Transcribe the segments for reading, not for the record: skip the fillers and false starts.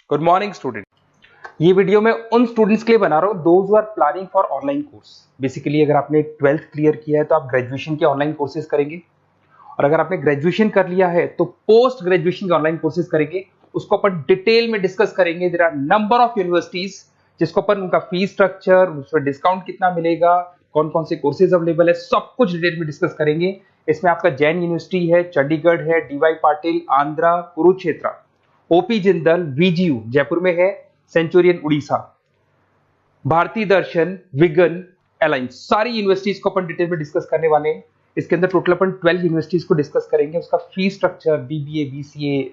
Good morning student. ये video मैं उन स्टूडेंट्स के लिए बना रहा हूँ those who are planning for online course. Basically अगर आपने 12th क्लियर किया है तो आप ग्रेजुएशन के ऑनलाइन कोर्सेज करेंगे, और अगर आपने ग्रेजुएशन कर लिया है तो पोस्ट ग्रेजुएशन के ऑनलाइन कोर्सेज करेंगे। उसको अपन डिटेल में डिस्कस करेंगे। There are number of universities जिसको अपन उनका फीस स्ट्रक्चर, उसमें डिस्काउंट कितना मिलेगा, कौन कौन से कोर्सेज अवेलेबल है, सब कुछ डिटेल में डिस्कस करेंगे। इसमें आपका जैन यूनिवर्सिटी है, चंडीगढ़ है, डीवाई पाटिल आंध्रा, कुरुक्षेत्र, ओपी जिंदल, वीजीयू जयपुर में है, सेंचुरियन उड़ीसा, भारतीय दर्शन, विगन, अलायंस, सारी यूनिवर्सिटीज को अपन डिटेल में डिस्कस करने वाले हैं। इसके अंदर टोटल अपन 12 यूनिवर्सिटीज को डिस्कस करेंगे। उसका fees structure, BBA, BCA,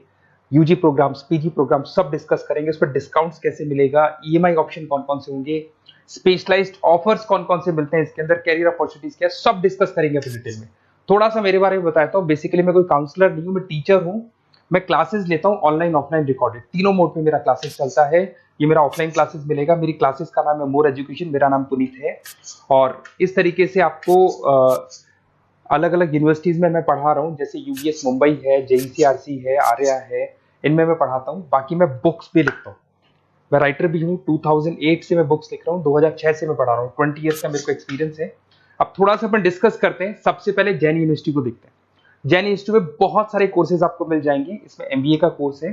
UG programs, PG program सब डिस्कस करेंगे। उस पर डिस्काउंट्स कैसे मिलेगा, ईएमआई ऑप्शन कौन कौन से होंगे, स्पेशलाइज्ड ऑफर्स कौन कौन से मिलते हैं, इसके अंदर कैरियर अपॉर्चुनिटीज क्या, सब डिस्कस करेंगे अपन डिटेल में। थोड़ा सा मेरे बारे में बताता हूँ। बेसिकली मैं कोई काउंसलर नहीं हूँ, मैं टीचर हूँ। मैं क्लासेस लेता हूँ ऑनलाइन ऑफलाइन रिकॉर्डेड, तीनों मोड में मेरा क्लासेस चलता है। ये मेरा ऑफलाइन क्लासेस मिलेगा। मेरी क्लासेस का नाम है मोर एजुकेशन, मेरा नाम पुनीत है। और इस तरीके से आपको अलग अलग यूनिवर्सिटीज में मैं पढ़ा रहा हूँ, जैसे यूबीएस मुंबई है, जेईसीआरसी है, आर्या है, इनमें मैं पढ़ाता हूँ। बाकी मैं बुक्स भी लिखता हूँ, मैं राइटर भी हूँ। 2008 से मैं बुक्स लिख रहा हूँ, 2006 से मैं पढ़ा रहा हूँ, 20 ईयर्स का मेरे को एक्सपीरियंस है। अब थोड़ा सा अपन डिस्कस करते हैं। सबसे पहले जैन यूनिवर्सिटी को देखते हैं। जैन यूनिवर्सिटी में बहुत सारे कोर्सेज आपको मिल जाएंगे। इसमें एमबीए का कोर्स है।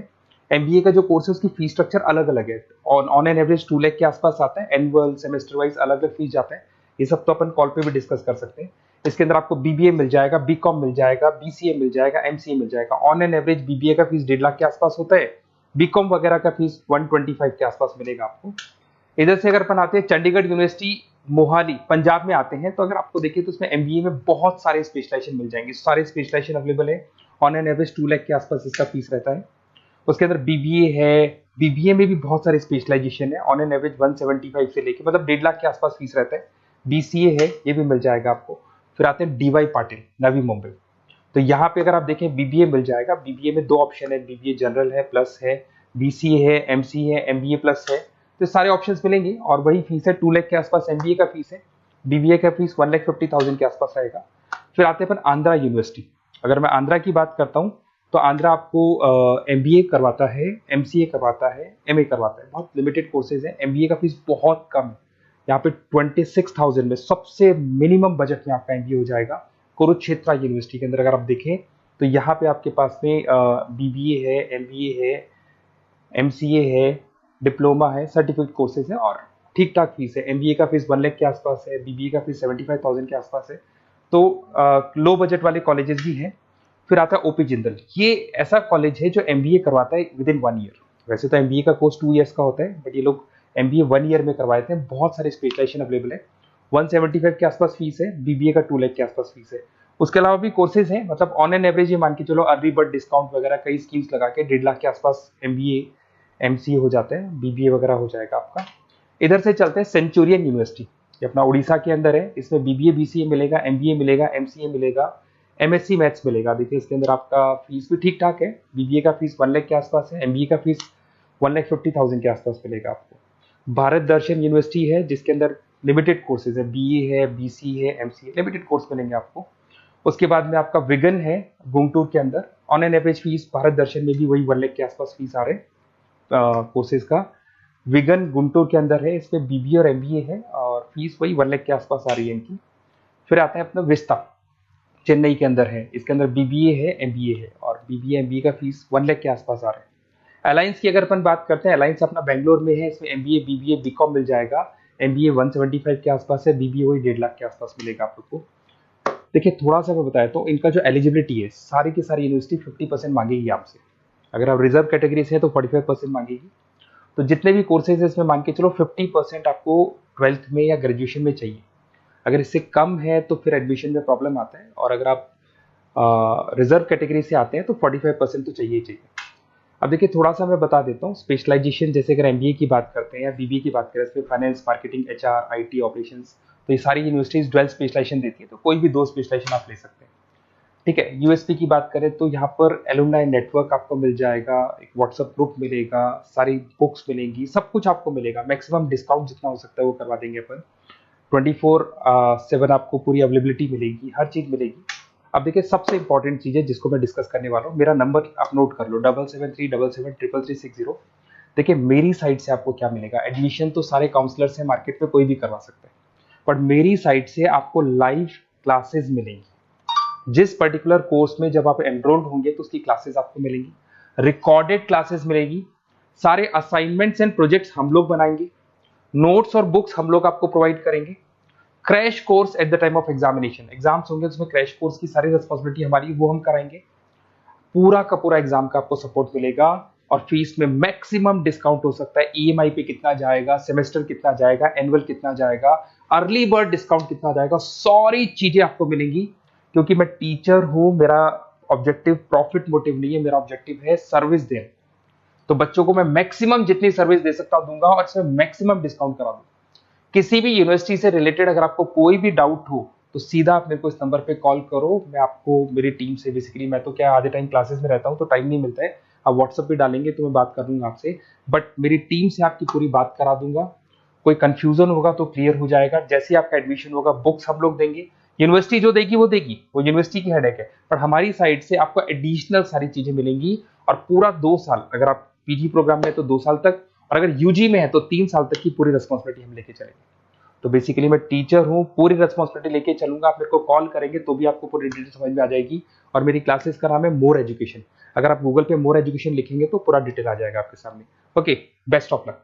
एमबीए का जो कोर्स है उसकी फीस स्ट्रक्चर अलग अलग है। ऑन एन एवरेज 2 लाख के आसपास आता है। एनुअल, सेमेस्टर वाइज अलग अलग फीस जाता है। ये सब तो अपन कॉल पे भी डिस्कस कर सकते हैं। इसके अंदर आपको बीबीए मिल जाएगा, बीकॉम मिल जाएगा, बीसीए मिल जाएगा, एमसीए मिल जाएगा। ऑन एन एवरेज बीबीए का फीस 1.5 लाख के आसपास होता है। बीकॉम वगैरह का फीस 125 के आसपास मिलेगा आपको। इधर से अगर अपन आते हैं चंडीगढ़ यूनिवर्सिटी मोहाली पंजाब में आते हैं, तो अगर आपको देखिए तो उसमें एमबीए में बहुत सारे स्पेशलाइजेशन मिल जाएंगे। सारे स्पेशलाइजेशन अवेलेबल है। ऑन एन एवरेज 2 लाख के आसपास इसका फीस रहता है। उसके अंदर बीबीए है, बीबीए में भी बहुत सारे स्पेशलाइजेशन है। ऑन एन एवरेज 175 से लेके मतलब 1.5 लाख के आसपास फीस रहता है। बीसीए है, ये भी मिल जाएगा आपको। फिर आते हैं डीवाई पाटिल, नवी मुंबई। तो यहाँ पे अगर आप देखें बीबीए मिल जाएगा। बीबीए में 2 ऑप्शन है, बीबीए जनरल है, प्लस है, बीसीए है, एमसीए है, एमबीए प्लस है। तो सारे ऑप्शंस मिलेंगे और वही फीस है 2 लाख के आसपास एमबीए का फीस है। बीबीए का फीस 1,50,000 के आसपास आएगा। फिर आते हैं अपन आंध्रा यूनिवर्सिटी। अगर मैं आंध्रा की बात करता हूँ तो आंध्रा आपको एमबीए करवाता है, एमसीए करवाता है, एमए करवाता है। बहुत लिमिटेड कोर्सेज है। एमबीए का फीस बहुत कम है। यहाँ पे 26,000 में सबसे मिनिमम बजट में आपका एमबीए हो जाएगा। कुरुक्षेत्र यूनिवर्सिटी के अंदर अगर आप देखें तो यहाँ पे आपके पास में बीबीए है, एमबीए है, एमसीए है, डिप्लोमा है, सर्टिफिकेट कोर्सेज है और ठीक ठाक फीस है। एमबीए का फीस 1 लाख के आसपास है, बीबीए का फीस 75,000 के आसपास है। तो लो बजट वाले कॉलेजेस भी हैं। फिर आता है ओपी जिंदल। ये ऐसा कॉलेज है जो एमबीए करवाता है विद इन 1 ईयर। वैसे तो एमबीए का कोर्स 2 ईयर्स का होता है, बट ये लोग एमबीए 1 ईयर में करवाते हैं। बहुत सारे स्पेशलाइजेशन अवेलेबल है। 175 के आसपास फीस है। बीबीए का 2 लाख के आसपास फीस है। उसके अलावा भी कोर्सेज हैं, मतलब ऑन एन एवरेज ये मान के चलो अर्ली बर्ड डिस्काउंट वगैरह कई स्कीम्स लगा के 1.5 लाख के आसपास एमबीए, एमसीए हो जाता है, बीबीए वगैरह हो जाएगा आपका। इधर से चलते हैं सेंचुरियन यूनिवर्सिटी, ये अपना उड़ीसा के अंदर है। इसमें बीबीए, बीसीए मिलेगा, एमबीए मिलेगा, एमसीए मिलेगा, एमएससी मैथ्स मिलेगा। देखिए इसके अंदर आपका फीस भी ठीक ठाक है। बीबीए का फीस 1 लाख के आसपास है, एमबीए का फीस 1,50,000 के आसपास मिलेगा आपको। भारत दर्शन यूनिवर्सिटी है जिसके अंदर लिमिटेड कोर्सेज है, बीए है, बीसी है, एमसीए, लिमिटेड कोर्स मिलेंगे आपको। उसके बाद में आपका विगन है गुंटूर के अंदर। On an average fees Bharat Darshan में भी वही 1 लाख के आसपास फीस आ रहे कोर्सेज का। विगन गुंटूर के अंदर है, इसमें बीबीए और एमबीए है और फीस वही 1 लाख के आसपास आ रही है इनकी। फिर आता है अपना विस्ता, चेन्नई के अंदर है। इसके अंदर बीबीए है, एमबीए है और बीबीए एमबीए का फीस 1 लाख के आसपास आ रहा है। अलायंस की अगर अपन बात करते हैं, अलायंस अपना बेंगलोर में है। इसमें एमबीए, बीबीए, बीकॉम मिल जाएगा। एमबीए 175 के आसपास है, बीबीए वही 1.5 लाख के आसपास मिलेगा आप लोग को। देखिए थोड़ा सा मैं बताया तो इनका जो एलिजिबिलिटी है, सारी की सारी यूनिवर्सिटी 50% मांगेगी आपसे। अगर आप रिजर्व कैटेगरी से है तो 45% मांगेगी। तो जितने भी कोर्सेज है इसमें मान के चलो 50% आपको 12th में या ग्रेजुएशन में चाहिए। अगर इससे कम है तो फिर एडमिशन में प्रॉब्लम आता है, और अगर आप रिजर्व कैटेगरी से आते हैं तो 45% तो चाहिए ही चाहिए। अब देखिए थोड़ा सा मैं बता देता हूँ स्पेशलाइजेशन। जैसे अगर एमबीए की बात करते हैं या बीबीए की बात करें, इसमें finance, marketing, HR, IT, operations, तो ये सारी यूनिवर्सिटीज 12 स्पेशलाइजेशन देती है। तो कोई भी 2 स्पेशलाइजेशन आप ले सकते हैं, ठीक है। यूएसपी की बात करें तो यहाँ पर एलुमनाई नेटवर्क आपको मिल जाएगा, एक व्हाट्सएप ग्रुप मिलेगा, सारी बुक्स मिलेंगी, सब कुछ आपको मिलेगा। मैक्सिमम डिस्काउंट जितना हो सकता है वो करवा देंगे अपन। 24/7 आपको पूरी अवेलेबिलिटी मिलेगी, हर चीज मिलेगी। अब देखिए सबसे इंपॉर्टेंट चीज है जिसको मैं डिस्कस करने वाला हूँ। मेरा नंबर आप नोट कर लो, 7737733360। देखिए मेरी साइड से आपको क्या मिलेगा, एडमिशन तो सारे काउंसलर से मार्केट में कोई भी करवा सकता है, बट मेरी साइड से आपको लाइव क्लासेस मिलेंगी। जिस पर्टिकुलर कोर्स में जब आप एनरोल्ड होंगे तो उसकी क्लासेस आपको मिलेंगी, रिकॉर्डेड क्लासेस मिलेगी, सारे असाइनमेंट्स एंड प्रोजेक्ट्स हम लोग बनाएंगे, नोट्स और बुक्स हम लोग आपको प्रोवाइड करेंगे, crash course at the time of examination, exams होंगे तो उसमें क्रैश कोर्स की सारी रिस्पॉन्सिबिलिटी हमारी, वो हम कराएंगे। पूरा का पूरा एग्जाम का आपको सपोर्ट मिलेगा और फीस में मैक्सिमम डिस्काउंट हो सकता है। ईएमआई पे कितना जाएगा, सेमेस्टर कितना जाएगा, एनुअल कितना जाएगा, अर्ली बर्ड डिस्काउंट कितना जाएगा, सारी चीजें आपको मिलेंगी। क्योंकि मैं टीचर हूं, मेरा ऑब्जेक्टिव प्रॉफिट मोटिव नहीं है, मेरा ऑब्जेक्टिव है सर्विस देना। तो बच्चों को मैं मैक्सिमम जितनी सर्विस दे सकता हूं दूंगा और इसमें मैक्सिमम डिस्काउंट करा दूंगा। किसी भी यूनिवर्सिटी से रिलेटेड अगर आपको कोई भी डाउट हो तो सीधा आप मेरे को इस नंबर पे कॉल करो, मैं आपको मेरी टीम से, बेसिकली मैं तो क्या आधे टाइम क्लासेस में रहता हूँ तो टाइम नहीं मिलता है, आप व्हाट्सएप पे डालेंगे तो मैं बात कर लूंगा आपसे, बट मेरी टीम से आपकी पूरी बात करा दूंगा। कोई कंफ्यूजन होगा तो क्लियर हो जाएगा। जैसे ही आपका एडमिशन होगा बुक्स हम लोग देंगे, यूनिवर्सिटी जो देगी वो देगी, वो यूनिवर्सिटी की हेडेक है, पर हमारी साइड से आपको एडिशनल सारी चीजें मिलेंगी। और पूरा 2 साल, अगर आप पीजी प्रोग्राम में है तो 2 साल तक, और अगर यूजी में है तो 3 साल तक की पूरी रिस्पॉन्सिबिलिटी हम लेके चलेंगे। तो बेसिकली मैं टीचर हूँ, पूरी रिस्पॉन्सिबिलिटी लेके चलूंगा। आप मेरे को कॉल करेंगे तो भी आपको पूरी डिटेल समझ में आ जाएगी। और मेरी क्लासेस का नाम है मोर एजुकेशन, अगर आप गूगल पे मोर एजुकेशन लिखेंगे तो पूरा डिटेल आ जाएगा आपके सामने। Okay, best of luck.